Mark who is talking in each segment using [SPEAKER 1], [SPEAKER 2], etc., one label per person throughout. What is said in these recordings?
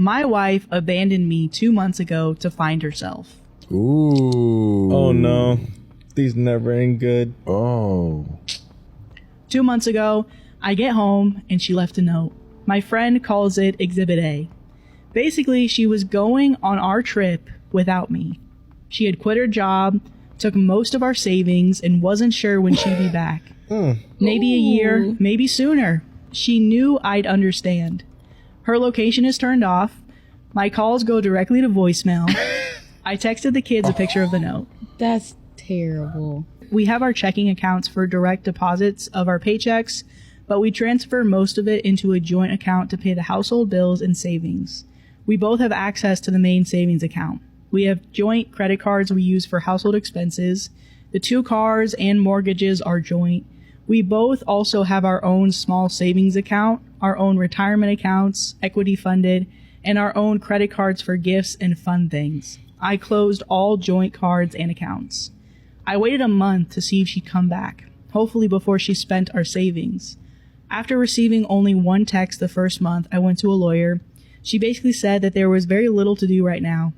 [SPEAKER 1] My wife abandoned me 2 months ago to find herself.
[SPEAKER 2] Ooh.
[SPEAKER 3] Oh no. These never end good.
[SPEAKER 2] Oh.
[SPEAKER 1] 2 months ago, I get home and she left a note. My friend calls it Exhibit A. Basically, she was going on our trip without me. She had quit her job, took most of our savings, and wasn't sure when she'd be back. Maybe a year, maybe sooner. She knew I'd understand. Her location is turned off. My calls go directly to voicemail. I texted the kids a picture of the note.
[SPEAKER 4] That's terrible.
[SPEAKER 1] We have our checking accounts for direct deposits of our paychecks, but we transfer most of it into a joint account to pay the household bills and savings. We both have access to the main savings account. We have joint credit cards we use for household expenses. The 2 cars and mortgages are joint. We both also have our own small savings account, our own retirement accounts, equity funded, and our own credit cards for gifts and fun things. I closed all joint cards and accounts. I waited a month to see if she'd come back, hopefully before she spent our savings. After receiving only 1 text the first month, I went to a lawyer. She basically said that there was very little to do right now,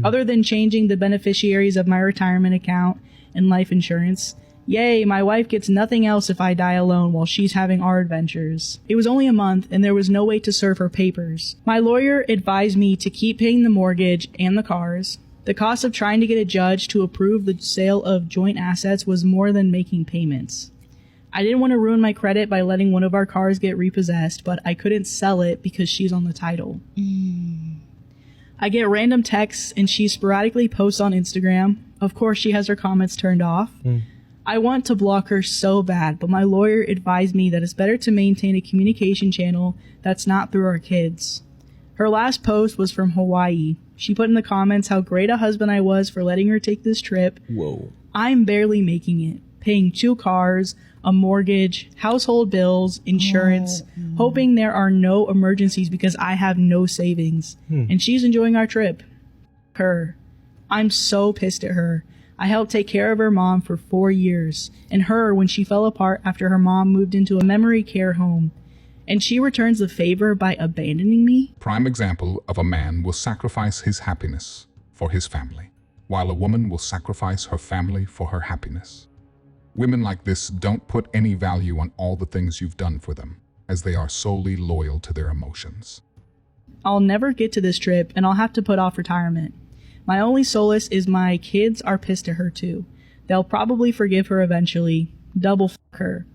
[SPEAKER 1] other than changing the beneficiaries of my retirement account and life insurance. Yay, my wife gets nothing else if I die alone while she's having our adventures. It was only a month and there was no way to serve her papers. My lawyer advised me to keep paying the mortgage and the cars. The cost of trying to get a judge to approve the sale of joint assets was more than making payments. I didn't want to ruin my credit by letting one of our cars get repossessed, but I couldn't sell it because she's on the title. I get random texts and she sporadically posts on Instagram. Of course, she has her comments turned off. I want to block her so bad, but my lawyer advised me that it's better to maintain a communication channel that's not through our kids. Her last post was from Hawaii. She put in the comments how great a husband I was for letting her take this trip.
[SPEAKER 3] Whoa.
[SPEAKER 1] I'm barely making it, paying 2 cars, a mortgage, household bills, insurance, hoping there are no emergencies because I have no savings. And she's enjoying our trip. Her. I'm so pissed at her. I helped take care of her mom for 4 years, and her when she fell apart after her mom moved into a memory care home. And she returns the favor by abandoning me?
[SPEAKER 5] Prime example of a man will sacrifice his happiness for his family, while a woman will sacrifice her family for her happiness. Women like this don't put any value on all the things you've done for them, as they are solely loyal to their emotions.
[SPEAKER 1] I'll never get to this trip, and I'll have to put off retirement. My only solace is my kids are pissed at her too. They'll probably forgive her eventually. Double f*** her.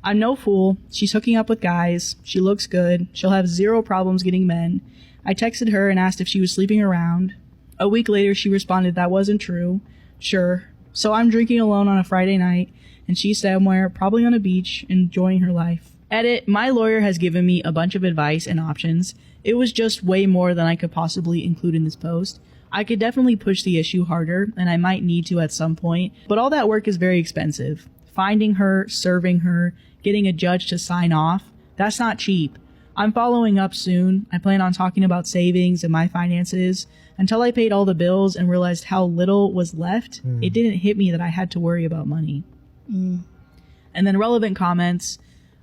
[SPEAKER 1] I'm no fool. She's hooking up with guys. She looks good. She'll have 0 problems getting men. I texted her and asked if she was sleeping around. A week later, she responded that wasn't true. Sure. So I'm drinking alone on a Friday night, and she's somewhere, probably on a beach, enjoying her life. Edit, my lawyer has given me a bunch of advice and options. It was just way more than I could possibly include in this post. I could definitely push the issue harder, and I might need to at some point, but all that work is very expensive. Finding her, serving her, getting a judge to sign off, that's not cheap. I'm following up soon. I plan on talking about savings and my finances. Until I paid all the bills and realized how little was left, it didn't hit me that I had to worry about money. And then relevant comments.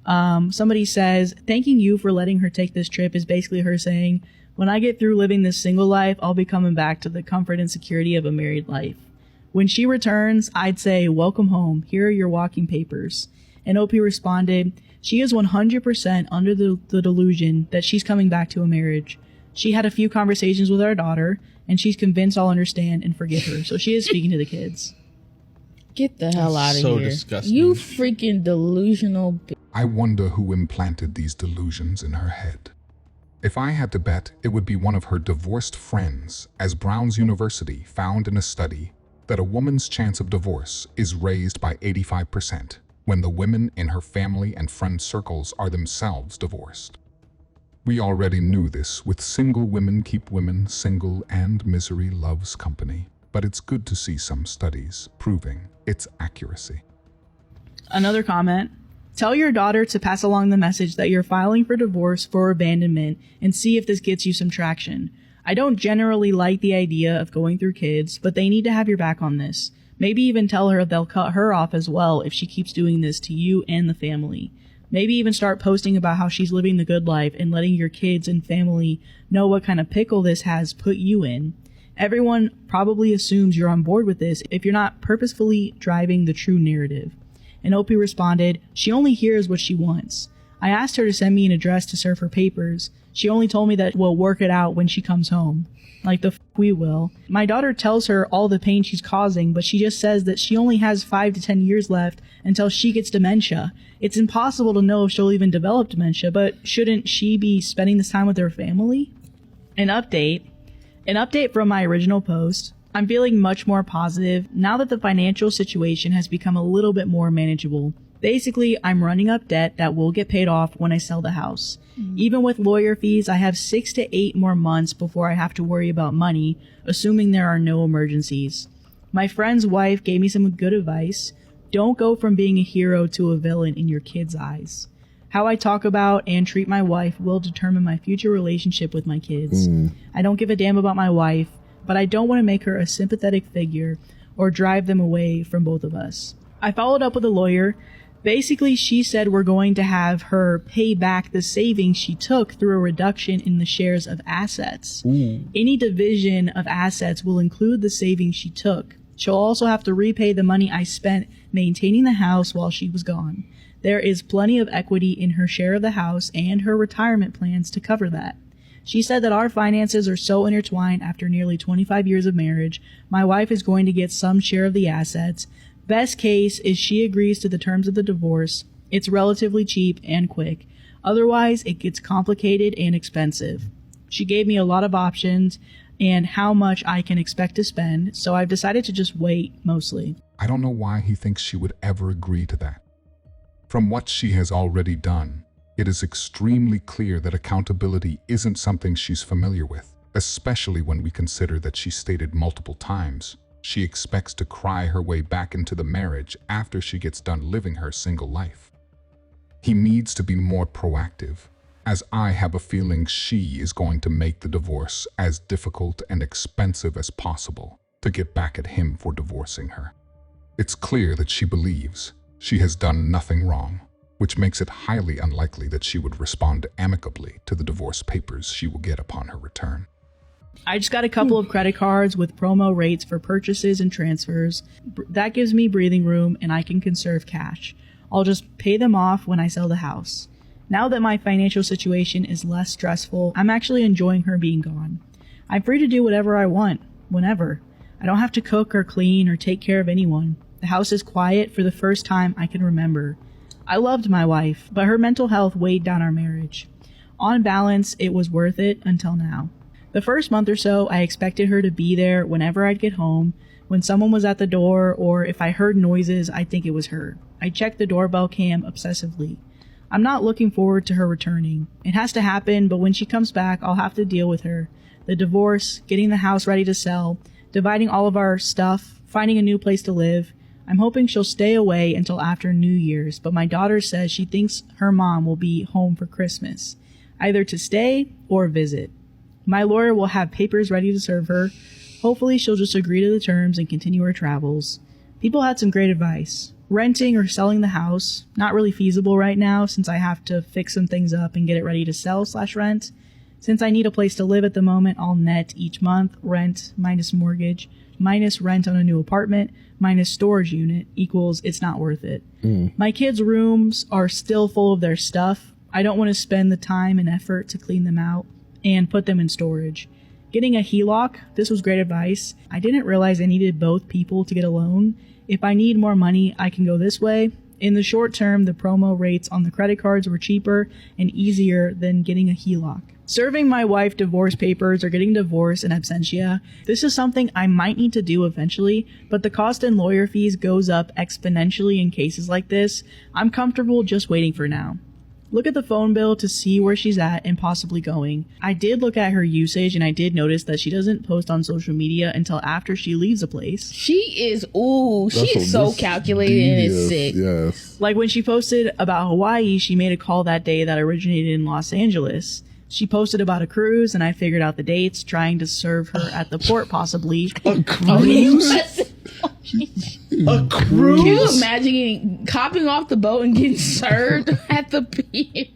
[SPEAKER 1] Somebody says, thanking you for letting her take this trip is basically her saying, when I get through living this single life, I'll be coming back to the comfort and security of a married life. When she returns, I'd say, welcome home. Here are your walking papers. And OP responded, she is 100% under the delusion that she's coming back to a marriage. She had a few conversations with our daughter, and she's convinced I'll understand and forgive her. So she is speaking to the kids.
[SPEAKER 4] Get the hell out of
[SPEAKER 3] So
[SPEAKER 4] here.
[SPEAKER 3] disgusting.
[SPEAKER 4] You freaking delusional
[SPEAKER 5] I wonder who implanted these delusions in her head. If I had to bet, it would be one of her divorced friends, as Brown's University found in a study that a woman's chance of divorce is raised by 85% when the women in her family and friend circles are themselves divorced. We already knew this with single women keep women single and misery loves company, but it's good to see some studies proving its accuracy.
[SPEAKER 1] Another comment. Tell your daughter to pass along the message that you're filing for divorce for abandonment and see if this gets you some traction. I don't generally like the idea of going through kids, but they need to have your back on this. Maybe even tell her they'll cut her off as well if she keeps doing this to you and the family. Maybe even start posting about how she's living the good life and letting your kids and family know what kind of pickle this has put you in. Everyone probably assumes you're on board with this if you're not purposefully driving the true narrative. And Opie responded, she only hears what she wants. I asked her to send me an address to serve her papers. She only told me that we'll work it out when she comes home. Like the we will. My daughter tells her all the pain she's causing, but she just says that she only has 5 to 10 years left until she gets dementia. It's impossible to know if she'll even develop dementia, but shouldn't she be spending this time with her family? An update from my original post. I'm feeling much more positive now that the financial situation has become a little bit more manageable. Basically, I'm running up debt that will get paid off when I sell the house. Even with lawyer fees, I have 6 to 8 more months before I have to worry about money, assuming there are no emergencies. My friend's wife gave me some good advice. Don't go from being a hero to a villain in your kids' eyes. How I talk about and treat my wife will determine my future relationship with my kids. I don't give a damn about my wife, but I don't want to make her a sympathetic figure or drive them away from both of us. I followed up with a lawyer. Basically, she said we're going to have her pay back the savings she took through a reduction in the shares of assets. Any division of assets will include the savings she took. She'll also have to repay the money I spent maintaining the house while she was gone. There is plenty of equity in her share of the house and her retirement plans to cover that. She said that our finances are so intertwined after nearly 25 years of marriage, my wife is going to get some share of the assets. Best case is she agrees to the terms of the divorce. It's relatively cheap and quick. Otherwise, it gets complicated and expensive. She gave me a lot of options and how much I can expect to spend, so I've decided to just wait, mostly.
[SPEAKER 5] I don't know why he thinks she would ever agree to that. From what she has already done, it is extremely clear that accountability isn't something she's familiar with, especially when we consider that she stated multiple times she expects to cry her way back into the marriage after she gets done living her single life. He needs to be more proactive, as I have a feeling she is going to make the divorce as difficult and expensive as possible to get back at him for divorcing her. It's clear that she believes she has done nothing wrong, which makes it highly unlikely that she would respond amicably to the divorce papers she will get upon her return.
[SPEAKER 1] I just got a couple of credit cards with promo rates for purchases and transfers. That gives me breathing room and I can conserve cash. I'll just pay them off when I sell the house. Now that my financial situation is less stressful, I'm actually enjoying her being gone. I'm free to do whatever I want, whenever. I don't have to cook or clean or take care of anyone. The house is quiet for the first time I can remember. I loved my wife, but her mental health weighed down our marriage. On balance, it was worth it until now. The first month or so, I expected her to be there whenever I'd get home. When someone was at the door, or if I heard noises, I'd think it was her. I checked the doorbell cam obsessively. I'm not looking forward to her returning. It has to happen, but when she comes back, I'll have to deal with her. The divorce, getting the house ready to sell, dividing all of our stuff, finding a new place to live. I'm hoping she'll stay away until after New Year's, but my daughter says she thinks her mom will be home for Christmas, either to stay or visit. My lawyer will have papers ready to serve her. Hopefully she'll just agree to the terms and continue her travels. People had some great advice. Renting or selling the house, not really feasible right now since I have to fix some things up and get it ready to sell/rent. Since I need a place to live at the moment, I'll net each month rent minus mortgage minus rent on a new apartment minus storage unit equals it's not worth it. My kids' rooms are still full of their stuff. I don't want to spend the time and effort to clean them out and put them in storage. Getting a HELOC, this was great advice. I didn't realize I needed both people to get a loan. If I need more money, I can go this way. In the short term, the promo rates on the credit cards were cheaper and easier than getting a HELOC. Serving my wife divorce papers or getting divorced in absentia, this is something I might need to do eventually, but the cost in lawyer fees goes up exponentially in cases like this. I'm comfortable just waiting for now. Look at the phone bill to see where she's at and possibly going. I did look at her usage and I did notice that she doesn't post on social media until after she leaves a place.
[SPEAKER 4] She is so calculated and it's sick.
[SPEAKER 2] Yes.
[SPEAKER 1] Like when she posted about Hawaii, she made a call that day that originated in Los Angeles. She posted about a cruise and I figured out the dates, trying to serve her at the port possibly.
[SPEAKER 2] A cruise?
[SPEAKER 3] A
[SPEAKER 4] Can
[SPEAKER 3] cruise?
[SPEAKER 4] you imagine hopping off the boat and getting served at the pier?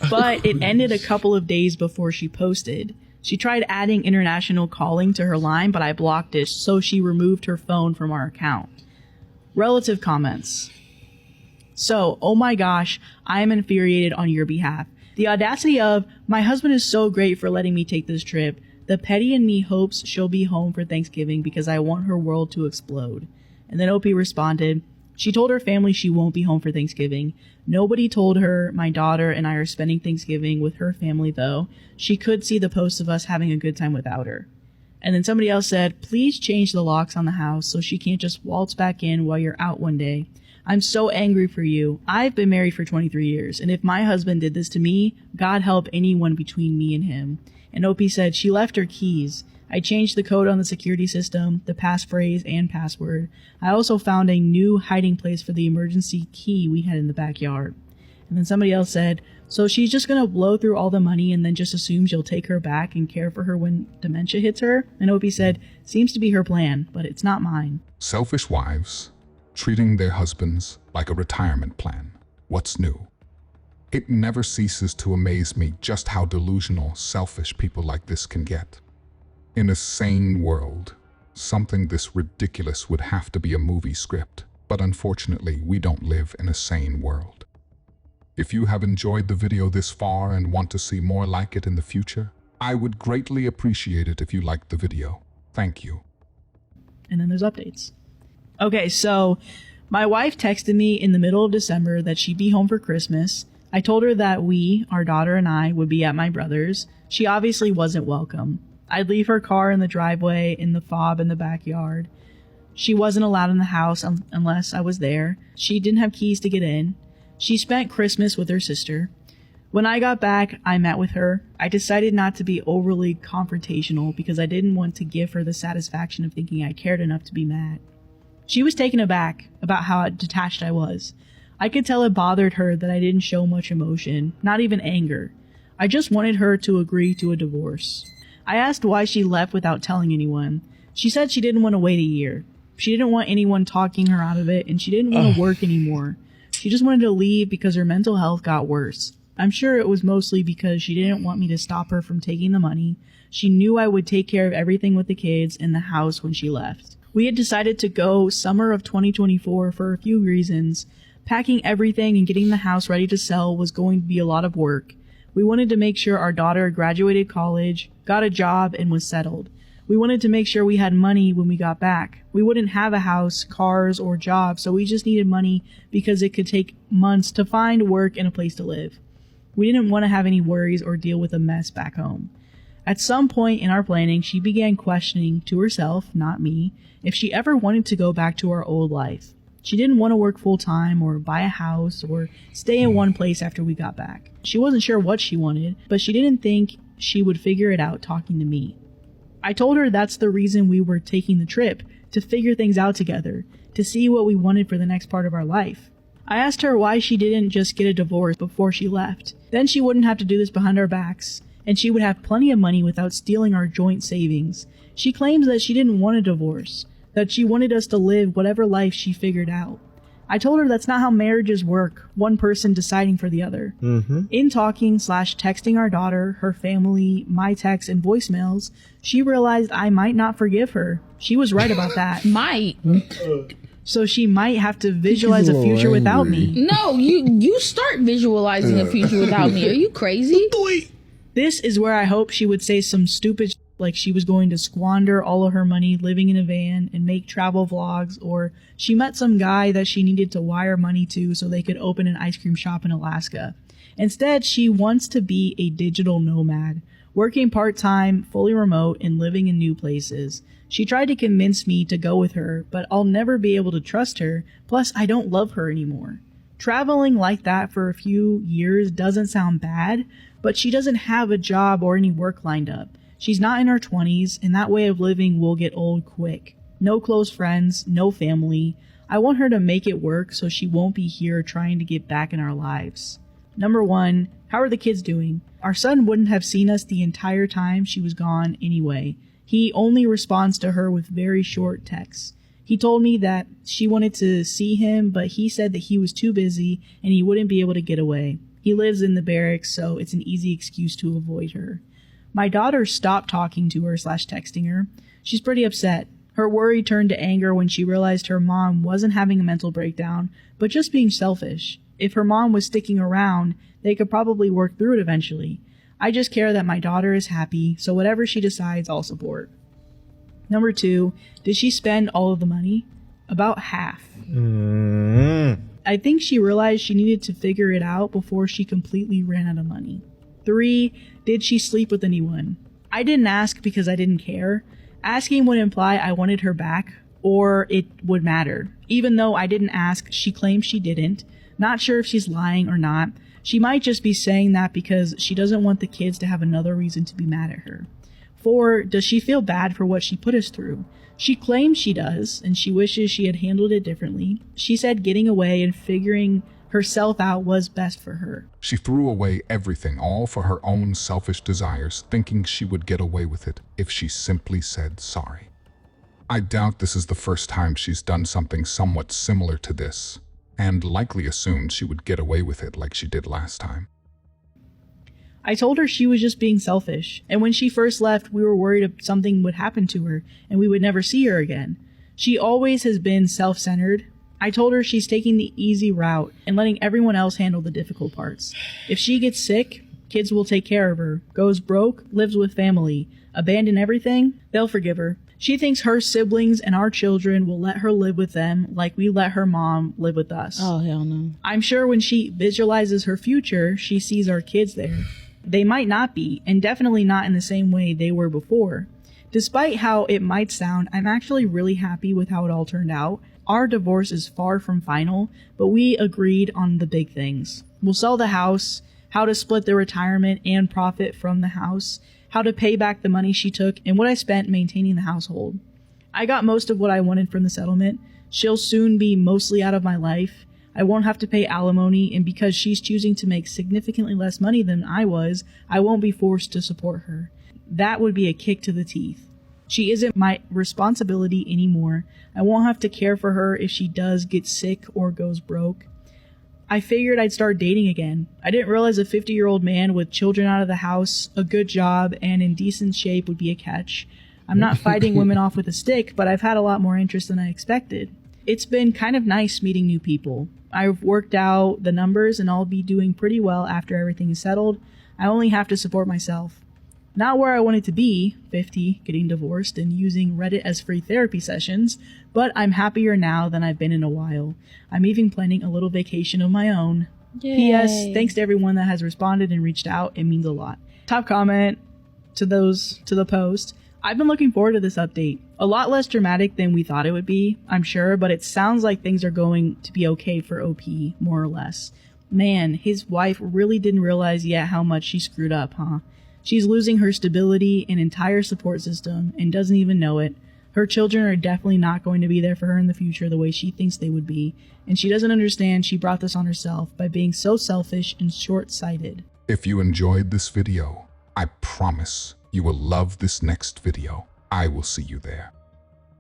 [SPEAKER 1] But it ended a couple of days before she posted. She tried adding international calling to her line, but I blocked it, so she removed her phone from our account. Relative comments. So, oh my gosh, I am infuriated on your behalf. The audacity of, my husband is so great for letting me take this trip. The petty in me hopes she'll be home for Thanksgiving because I want her world to explode. And then OP responded, she told her family she won't be home for Thanksgiving. Nobody told her my daughter and I are spending Thanksgiving with her family, though. She could see the posts of us having a good time without her. And then somebody else said, please change the locks on the house so she can't just waltz back in while you're out one day. I'm so angry for you. I've been married for 23 years, and if my husband did this to me, God help anyone between me and him. And OP said she left her keys. I changed the code on the security system, the passphrase, and password. I also found a new hiding place for the emergency key we had in the backyard. And then somebody else said, so she's just going to blow through all the money and then just assumes you'll take her back and care for her when dementia hits her? And OP said, seems to be her plan, but it's not mine.
[SPEAKER 5] Selfish wives treating their husbands like a retirement plan. What's new? It never ceases to amaze me just how delusional, selfish people like this can get. In a sane world, something this ridiculous would have to be a movie script, but unfortunately, we don't live in a sane world. If you have enjoyed the video this far and want to see more like it in the future, I would greatly appreciate it if you liked the video. Thank you.
[SPEAKER 1] And then there's updates. Okay, so my wife texted me in the middle of December that she'd be home for Christmas. I told her that we, our daughter and I, would be at my brother's. She obviously wasn't welcome. I'd leave her car in the driveway, in the fob in the backyard. She wasn't allowed in the house unless I was there. She didn't have keys to get in. She spent Christmas with her sister. When I got back, I met with her. I decided not to be overly confrontational because I didn't want to give her the satisfaction of thinking I cared enough to be mad. She was taken aback about how detached I was. I could tell it bothered her that I didn't show much emotion, not even anger. I just wanted her to agree to a divorce. I asked why she left without telling anyone. She said she didn't want to wait a year. She didn't want anyone talking her out of it, and she didn't want to work anymore. She just wanted to leave because her mental health got worse. I'm sure it was mostly because she didn't want me to stop her from taking the money. She knew I would take care of everything with the kids and the house when she left. We had decided to go summer of 2024 for a few reasons. Packing everything and getting the house ready to sell was going to be a lot of work. We wanted to make sure our daughter graduated college, got a job, and was settled. We wanted to make sure we had money when we got back. We wouldn't have a house, cars, or job, so we just needed money because it could take months to find work and a place to live. We didn't want to have any worries or deal with a mess back home. At some point in our planning, she began questioning to herself, not me, if she ever wanted to go back to our old life. She didn't want to work full-time or buy a house or stay in one place after we got back. She wasn't sure what she wanted, but she didn't think she would figure it out talking to me. I told her that's the reason we were taking the trip, to figure things out together, to see what we wanted for the next part of our life. I asked her why she didn't just get a divorce before she left. Then she wouldn't have to do this behind our backs, and she would have plenty of money without stealing our joint savings. She claims that she didn't want a divorce, that she wanted us to live whatever life she figured out. I told her that's not how marriages work, one person deciding for the other. In talking/texting our daughter, her family, my texts, and voicemails, she realized I might not forgive her. She was right about that.
[SPEAKER 4] Might.
[SPEAKER 1] So she might have to visualize a future without me.
[SPEAKER 4] No, you start visualizing a future without me. Are you crazy?
[SPEAKER 1] This is where I hope she would say some stupid like she was going to squander all of her money living in a van and make travel vlogs, or she met some guy that she needed to wire money to so they could open an ice cream shop in Alaska. Instead, she wants to be a digital nomad, working part-time, fully remote, and living in new places. She tried to convince me to go with her, but I'll never be able to trust her, plus I don't love her anymore. Traveling like that for a few years doesn't sound bad, but she doesn't have a job or any work lined up. She's not in her 20s, and that way of living will get old quick. No close friends, no family. I want her to make it work so she won't be here trying to get back in our lives. Number 1, how are the kids doing? Our son wouldn't have seen us the entire time she was gone anyway. He only responds to her with very short texts. He told me that she wanted to see him, but he said that he was too busy and he wouldn't be able to get away. He lives in the barracks, so it's an easy excuse to avoid her. My daughter stopped talking to her / texting her. She's pretty upset. Her worry turned to anger when she realized her mom wasn't having a mental breakdown, but just being selfish. If her mom was sticking around, they could probably work through it eventually. I just care that my daughter is happy, so whatever she decides, I'll support. Number 2, did she spend all of the money? About half. I think she realized she needed to figure it out before she completely ran out of money. 3, did she sleep with anyone? I didn't ask because I didn't care. Asking would imply I wanted her back, or it would matter. Even though I didn't ask, she claims she didn't. Not sure if she's lying or not. She might just be saying that because she doesn't want the kids to have another reason to be mad at her. 4, does she feel bad for what she put us through? She claims she does, and she wishes she had handled it differently. She said getting away and figuring herself out was best for her.
[SPEAKER 5] She threw away everything, all for her own selfish desires, thinking she would get away with it if she simply said sorry. I doubt this is the first time she's done something somewhat similar to this, and likely assumed she would get away with it like she did last time.
[SPEAKER 1] I told her she was just being selfish, and when she first left, we were worried something would happen to her and we would never see her again. She always has been self-centered. I told her she's taking the easy route and letting everyone else handle the difficult parts. If she gets sick, kids will take care of her. Goes broke, lives with family. Abandon everything, they'll forgive her. She thinks her siblings and our children will let her live with them like we let her mom live with us.
[SPEAKER 4] Oh, hell no.
[SPEAKER 1] I'm sure when she visualizes her future, she sees our kids there. They might not be, and definitely not in the same way they were before. Despite how it might sound, I'm actually really happy with how it all turned out. Our divorce is far from final, but we agreed on the big things. We'll sell the house, how to split the retirement and profit from the house, how to pay back the money she took, and what I spent maintaining the household. I got most of what I wanted from the settlement. She'll soon be mostly out of my life. I won't have to pay alimony, and because she's choosing to make significantly less money than I was, I won't be forced to support her. That would be a kick to the teeth. She isn't my responsibility anymore. I won't have to care for her if she does get sick or goes broke. I figured I'd start dating again. I didn't realize a 50-year-old man with children out of the house, a good job, and in decent shape would be a catch. I'm not fighting women off with a stick, but I've had a lot more interest than I expected. It's been kind of nice meeting new people. I've worked out the numbers and I'll be doing pretty well after everything is settled. I only have to support myself. Not where I wanted to be, 50, getting divorced and using Reddit as free therapy sessions, but I'm happier now than I've been in a while. I'm even planning a little vacation of my own.
[SPEAKER 4] Yay.
[SPEAKER 1] P.S. Thanks to everyone that has responded and reached out. It means a lot. Top comment to the post. I've been looking forward to this update. A lot less dramatic than we thought it would be, I'm sure, but it sounds like things are going to be okay for OP, more or less. Man, his wife really didn't realize yet how much she screwed up, huh? She's losing her stability and entire support system and doesn't even know it. Her children are definitely not going to be there for her in the future the way she thinks they would be, and she doesn't understand she brought this on herself by being so selfish and short-sighted.
[SPEAKER 5] If you enjoyed this video, I promise you will love this next video. I will see you there.